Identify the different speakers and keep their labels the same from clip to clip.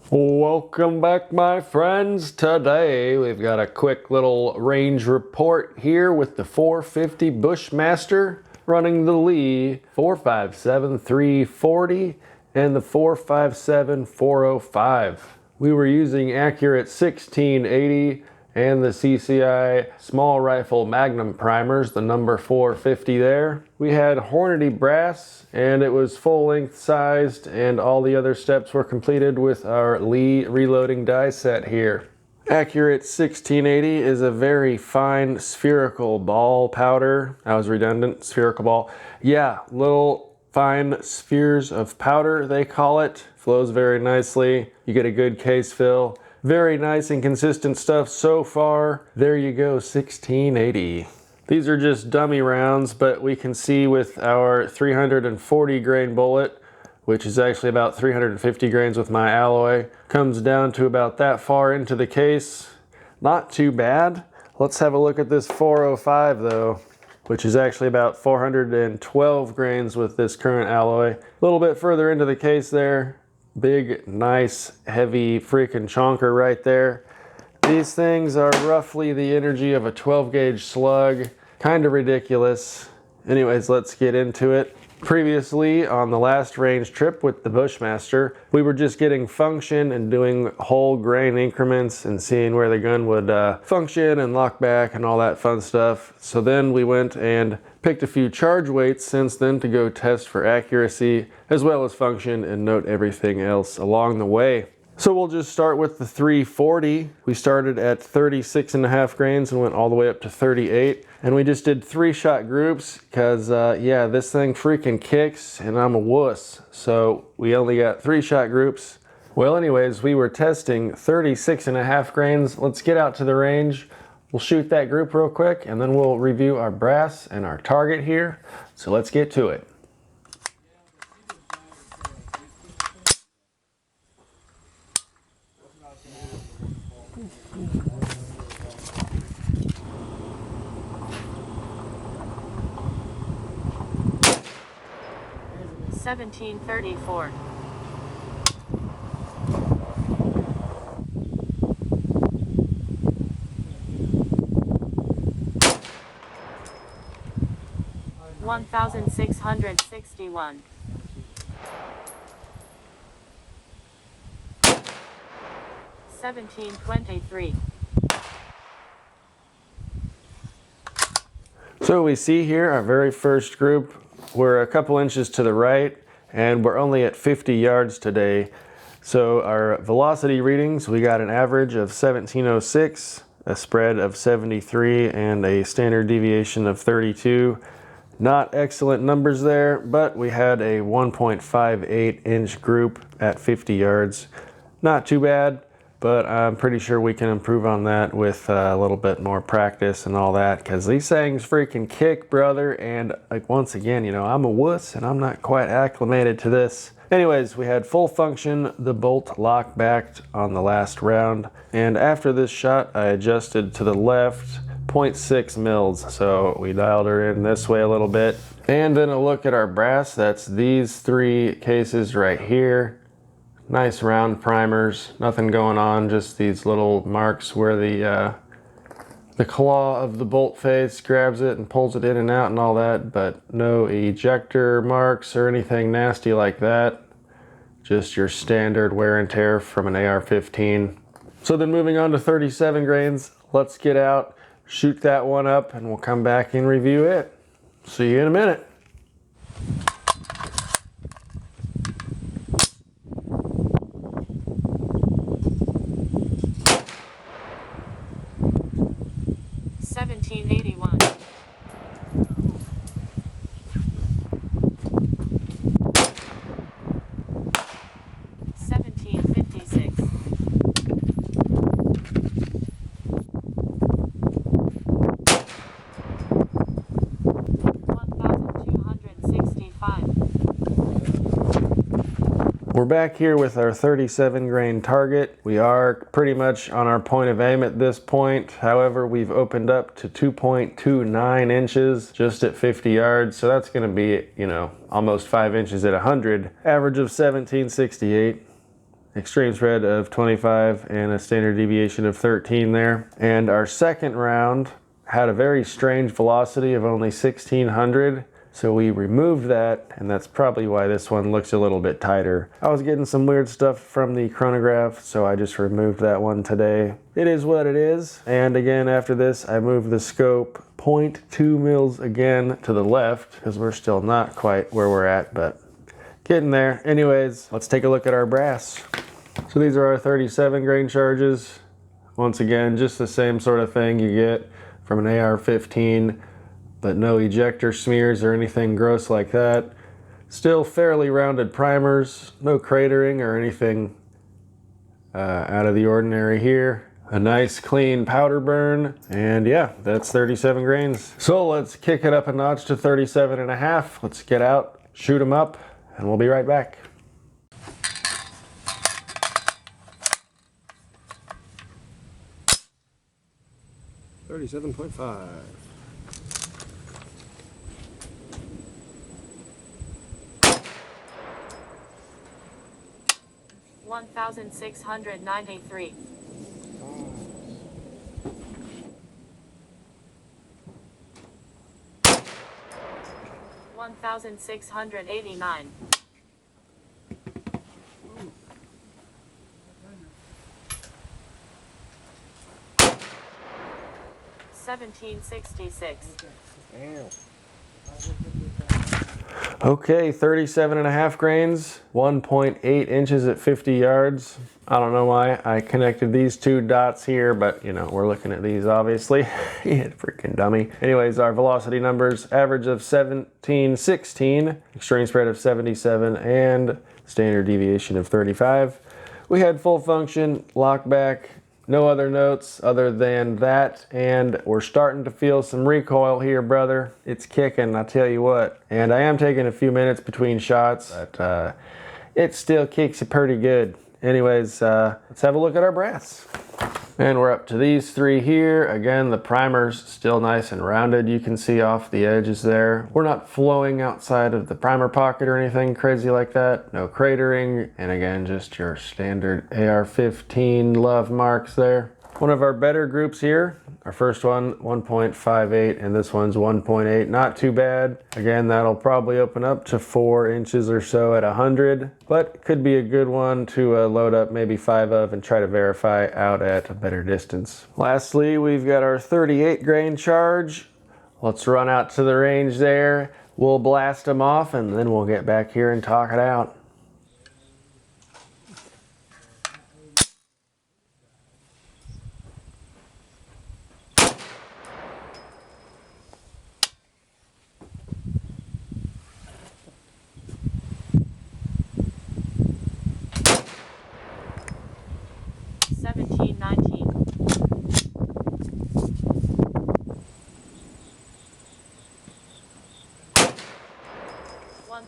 Speaker 1: Welcome back, my friends. Today we've got a quick little range report here with the 450 Bushmaster running the Lee 457-340 and the 457-405. We were using accurate 1680 and the CCI small rifle Magnum primers, the number 450 there. We had Hornady brass and it was full length sized, and all the other steps were completed with our Lee reloading die set here. Accurate 1680 is a very fine spherical ball powder. I was redundant, spherical ball. Yeah, little fine spheres of powder they call it. Flows very nicely. You get a good case fill. Very nice and consistent stuff so far. There you go, 1680. These are just dummy rounds, but we can see with our 340 grain bullet, which is actually about 350 grains with my alloy, comes down to about that far into the case. Not too bad. Let's have a look at this 405 though, which is actually about 412 grains with this current alloy. A little bit further into the case there. Big, nice, heavy freaking chonker right there. These things are roughly the energy of a 12 gauge slug. Kind of ridiculous. Anyways, let's get into it. Previously, on the last range trip with the Bushmaster, we were just getting function and doing whole grain increments and seeing where the gun would function and lock back and all that fun stuff. So then we went and picked a few charge weights since then to go test for accuracy as well as function and note everything else along the way. So we'll just start with the 340. We started at 36.5 grains and went all the way up to 38. And we just did 3-shot groups because, yeah, this thing freaking kicks and I'm a wuss. So we only got 3-shot groups. Well, anyways, we were testing 36.5 grains. Let's get out to the range. We'll shoot that group real quick and then we'll review our brass and our target here. So let's get to it.
Speaker 2: $17.34. $1,661. $17.23.
Speaker 1: So we see here our very first group. We're a couple inches to the right and we're only at 50 yards today. So our velocity readings, we got an average of 1706, a spread of 73, and a standard deviation of 32. Not excellent numbers there, but we had a 1.58 inch group at 50 yards. Not too bad, but I'm pretty sure we can improve on that with a little bit more practice and all that, because these things freaking kick, brother. And like, once again, you know, I'm a wuss and I'm not quite acclimated to this. Anyways, we had full function, the bolt lock backed on the last round. And after this shot, I adjusted to the left 0.6 mils. So we dialed her in this way a little bit. And then a look at our brass. That's these 3 cases right here. Nice round primers, nothing going on, just these little marks where the claw of the bolt face grabs it and pulls it in and out and all that, but no ejector marks or anything nasty like that. Just your standard wear and tear from an AR-15. So then moving on to 37 grains, let's get out, shoot that one up, and we'll come back and review it. See you in a minute.
Speaker 2: $17.81. $17.56.
Speaker 1: We're back here with our 37 grain target. We are pretty much on our point of aim at this point. However, we've opened up to 2.29 inches just at 50 yards. So that's going to be, you know, almost 5 inches at 100. Average of 1768. extreme spread of 25 and a standard deviation of 13 there. And our second round had a very strange velocity of only 1600. So we removed that, and that's probably why this one looks a little bit tighter. I was getting some weird stuff from the chronograph, so I just removed that one today. It is what it is. And again, after this, I moved the scope 0.2 mils again to the left, because we're still not quite where we're at, but getting there. Anyways, let's take a look at our brass. So these are our 37 grain charges. Once again, just the same sort of thing you get from an AR-15, but no ejector smears or anything gross like that. Still fairly rounded primers, no cratering or anything out of the ordinary here. A nice clean powder burn, and yeah, that's 37 grains. So let's kick it up a notch to 37.5. Let's get out, shoot them up, and we'll be right back. 37.5. $1,693. 1,689. 1766. Okay, 37.5 grains, 1.8 inches at 50 yards. I don't know why I connected these two dots here, but you know, we're looking at these obviously. Yeah, freaking dummy. Anyways, our velocity numbers, average of 1716, extreme spread of 77, and standard deviation of 35. We had full function, lock back, no other notes other than that, and we're starting to feel some recoil here, brother. It's kicking, I tell you what. And I am taking a few minutes between shots, but it still kicks it pretty good. Anyways, let's have a look at our brass. And we're up to these three here. Again, the primer's still nice and rounded. You can see off the edges there. We're not flowing outside of the primer pocket or anything crazy like that. No cratering. And again, just your standard AR-15 love marks there. One of our better groups here. Our first one, 1.58, and this one's 1.8. Not too bad. Again, that'll probably open up to 4 inches or so at 100, but could be a good one to load up maybe 5 of and try to verify out at a better distance. Lastly, we've got our 38 grain charge. Let's run out to the range there. We'll blast them off, and then we'll get back here and talk it out.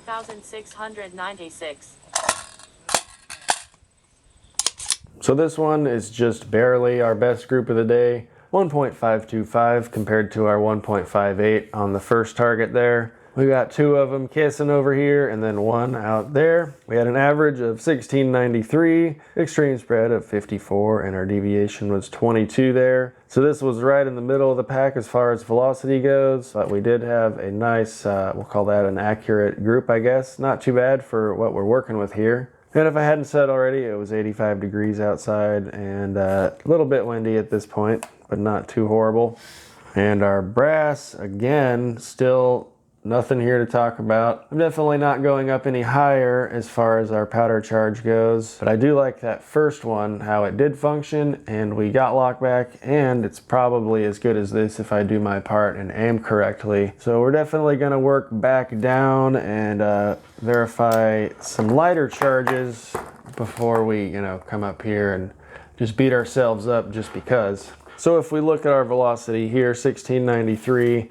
Speaker 1: $1,696. So this one is just barely our best group of the day. 1.525 compared to our 1.58 on the first target there. We got 2 of them kissing over here and then 1 out there. We had an average of 1693, extreme spread of 54, and our deviation was 22 there. So this was right in the middle of the pack as far as velocity goes, but we did have a nice, we'll call that an accurate group, I guess. Not too bad for what we're working with here. And if I hadn't said already, it was 85 degrees outside and a little bit windy at this point, but not too horrible. And our brass, again, still nothing here to talk about. I'm definitely not going up any higher as far as our powder charge goes, but I do like that first one, how it did function, and we got lock back, and it's probably as good as this if I do my part and aim correctly. So we're definitely gonna work back down and verify some lighter charges before we, you know, come up here and just beat ourselves up just because. So if we look at our velocity here, 1693,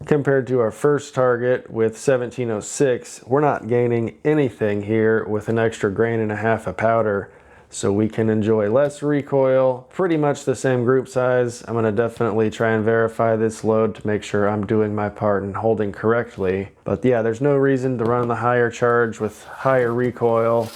Speaker 1: compared to our first target with 1706, we're not gaining anything here with an extra 1.5 grains of powder. So we can enjoy less recoil, pretty much the same group size. I'm gonna definitely try and verify this load to make sure I'm doing my part and holding correctly. But yeah, there's no reason to run the higher charge with higher recoil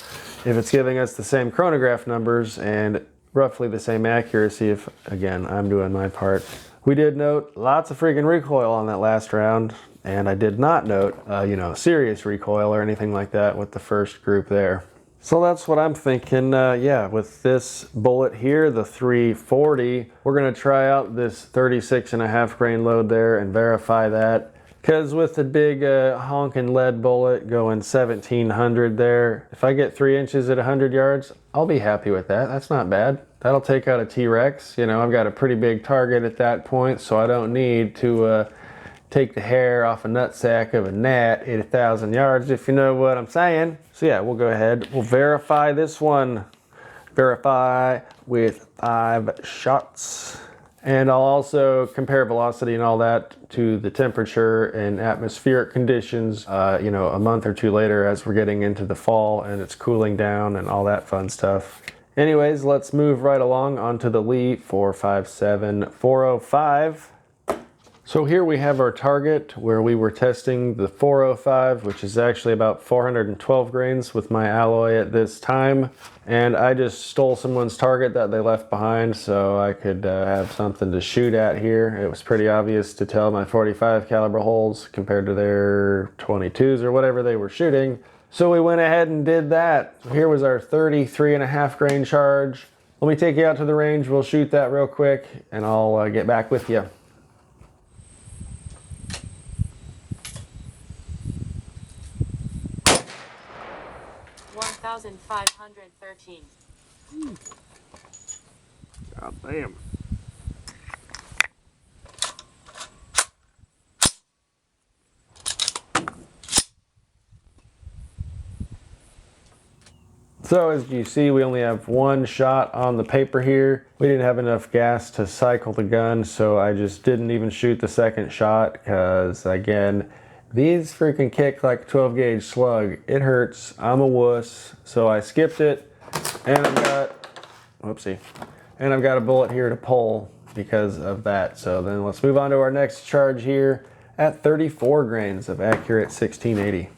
Speaker 1: if it's giving us the same chronograph numbers and roughly the same accuracy, if again I'm doing my part. We did note lots of freaking recoil on that last round, and I did not note you know, serious recoil or anything like that with the first group there. So that's what I'm thinking. Yeah, with this bullet here, the 340, we're gonna try out this 36.5 grain load there and verify that. Because with the big honking lead bullet going 1700 there, if I get 3 inches at 100 yards, I'll be happy with that. That's not bad. That'll take out a T-Rex. You know, I've got a pretty big target at that point, so I don't need to take the hair off a nutsack of a gnat at 1,000 yards, if you know what I'm saying. So yeah, we'll go ahead. We'll verify this one. Verify with 5 shots. And I'll also compare velocity and all that to the temperature and atmospheric conditions, you know, a month or two later as we're getting into the fall and it's cooling down and all that fun stuff. Anyways, let's move right along onto the Lee 457-405. So here we have our target where we were testing the 405, which is actually about 412 grains with my alloy at this time. And I just stole someone's target that they left behind so I could have something to shoot at here. It was pretty obvious to tell my 45 caliber holes compared to their 22s or whatever they were shooting. So we went ahead and did that. So here was our 33.5 grain charge. Let me take you out to the range. We'll shoot that real quick and I'll get back with you.
Speaker 2: 1,513.
Speaker 1: God damn. So as you see, we only have one shot on the paper here. We didn't have enough gas to cycle the gun, so I just didn't even shoot the second shot because, again, these freaking kick like a 12 gauge slug. It hurts. I'm a wuss. So I skipped it, and I've got, whoopsie, and I've got a bullet here to pull because of that. So then let's move on to our next charge here at 34 grains of accurate 1680.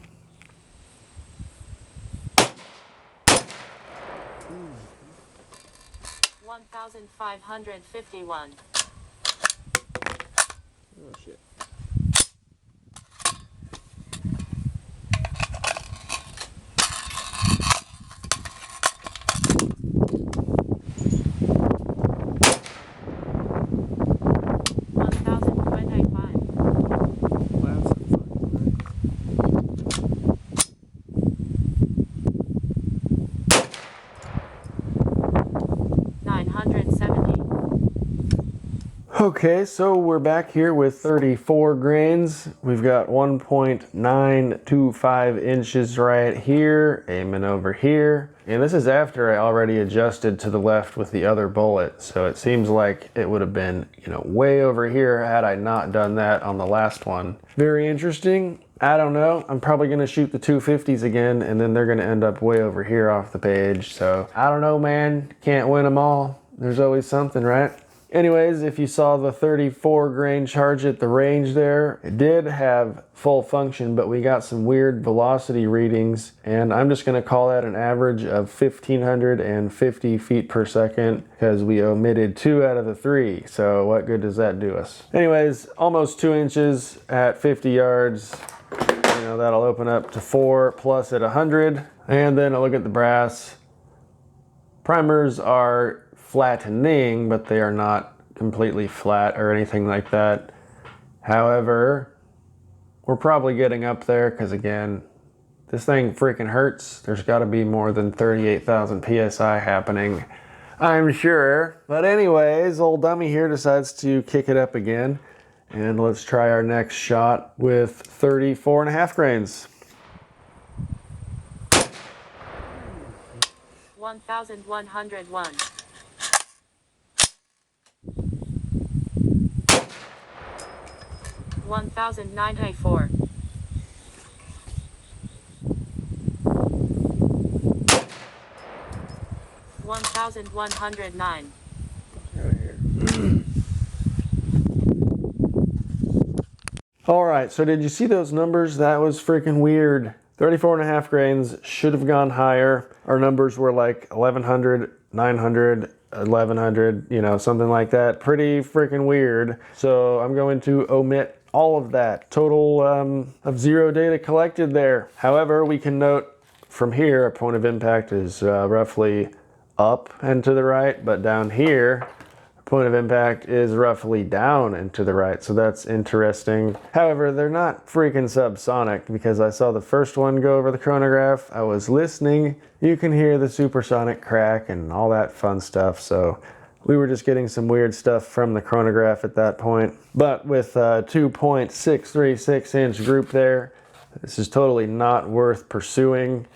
Speaker 2: $1,551.
Speaker 1: Oh shit. Okay, so we're back here with 34 grains. We've got 1.925 inches right here, aiming over here. And this is after I already adjusted to the left with the other bullet. So it seems like it would have been, you know, way over here had I not done that on the last one. Very interesting. I don't know. I'm probably going to shoot the 250s again, and then they're going to end up way over here off the page. So I don't know, man. Can't win them all. There's always something, right? Anyways, if you saw the 34 grain charge at the range there, it did have full function, but we got some weird velocity readings, and I'm just going to call that an average of 1,550 feet per second because we omitted 2 out of the 3. So what good does that do us? Anyways, almost 2 inches at 50 yards. You know, that'll open up to 4 plus at 100. And then a look at the brass. Primers are flattening, but they are not completely flat or anything like that. However, we're probably getting up there because, again, this thing freaking hurts. There's got to be more than 38,000 PSI happening, I'm sure. But anyways, old dummy here decides to kick it up again. And let's try our next shot with 34.5 grains.
Speaker 2: 1,101. 1,094. 1,109.
Speaker 1: All right, so did you see those numbers? That was freaking weird. 34.5 grains, should have gone higher. Our numbers were like 1100, 900, 1100, you know, something like that. Pretty freaking weird. So I'm going to omit all of that. Total of 0 data collected there. However, we can note from here, our point of impact is roughly up and to the right, but down here, point of impact is roughly down and to the right, so that's interesting. However, they're not freaking subsonic because I saw the first one go over the chronograph. I was listening. You can hear the supersonic crack and all that fun stuff, so we were just getting some weird stuff from the chronograph at that point. But with a 2.636 inch group there, this is totally not worth pursuing.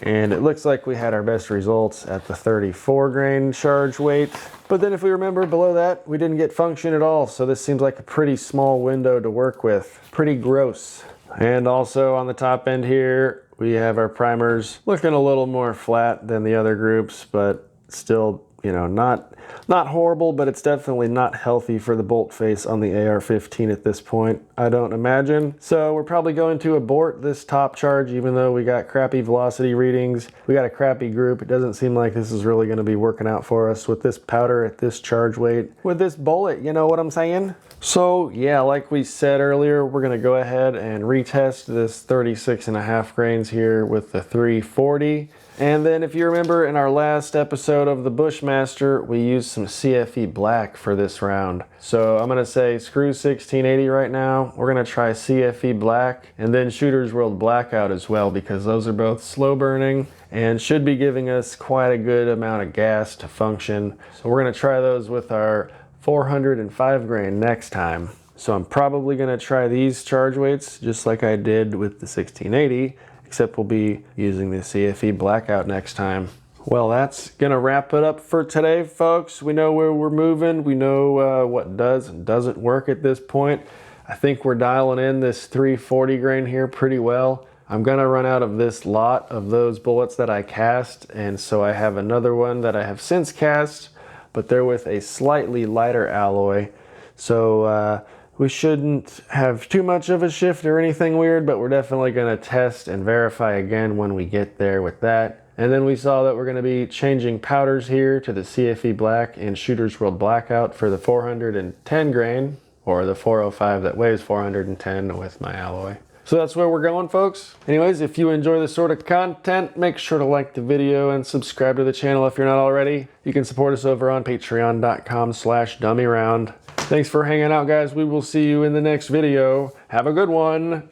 Speaker 1: And it looks like we had our best results at the 34 grain charge weight. But then if we remember below that, we didn't get function at all. So this seems like a pretty small window to work with. Pretty gross. And also on the top end here, we have our primers looking a little more flat than the other groups, but still, you know, not horrible, but it's definitely not healthy for the bolt face on the AR-15 at this point, I don't imagine. So we're probably going to abort this top charge, even though we got crappy velocity readings. We got a crappy group. It doesn't seem like this is really going to be working out for us with this powder at this charge weight, with this bullet, you know what I'm saying? So yeah, like we said earlier, we're going to go ahead and retest this 36.5 grains here with the 340. And then if you remember in our last episode of the Bushmaster, we used some CFE black for this round. So I'm going to say screw 1680 right now. We're going to try CFE black and then Shooter's World Blackout as well, because those are both slow burning and should be giving us quite a good amount of gas to function. So we're going to try those with our 405 grain next time. So I'm probably going to try these charge weights just like I did with the 1680. Except we'll be using the CFE blackout next time. Well, that's gonna wrap it up for today, folks. We know where we're moving. We know what does and doesn't work at this point. I think we're dialing in this 340 grain here pretty well. I'm gonna run out of this lot of those bullets that I cast, and so I have another one that I have since cast, but they're with a slightly lighter alloy. So we shouldn't have too much of a shift or anything weird, but we're definitely going to test and verify again when we get there with that. And then we saw that we're going to be changing powders here to the CFE black and Shooter's World Blackout for the 410 grain, or the 405 that weighs 410 with my alloy. So that's where we're going, folks. Anyways, if you enjoy this sort of content, make sure to like the video and subscribe to the channel if you're not already. You can support us over on patreon.com/dummyround. Thanks for hanging out, guys. We will see you in the next video. Have a good one.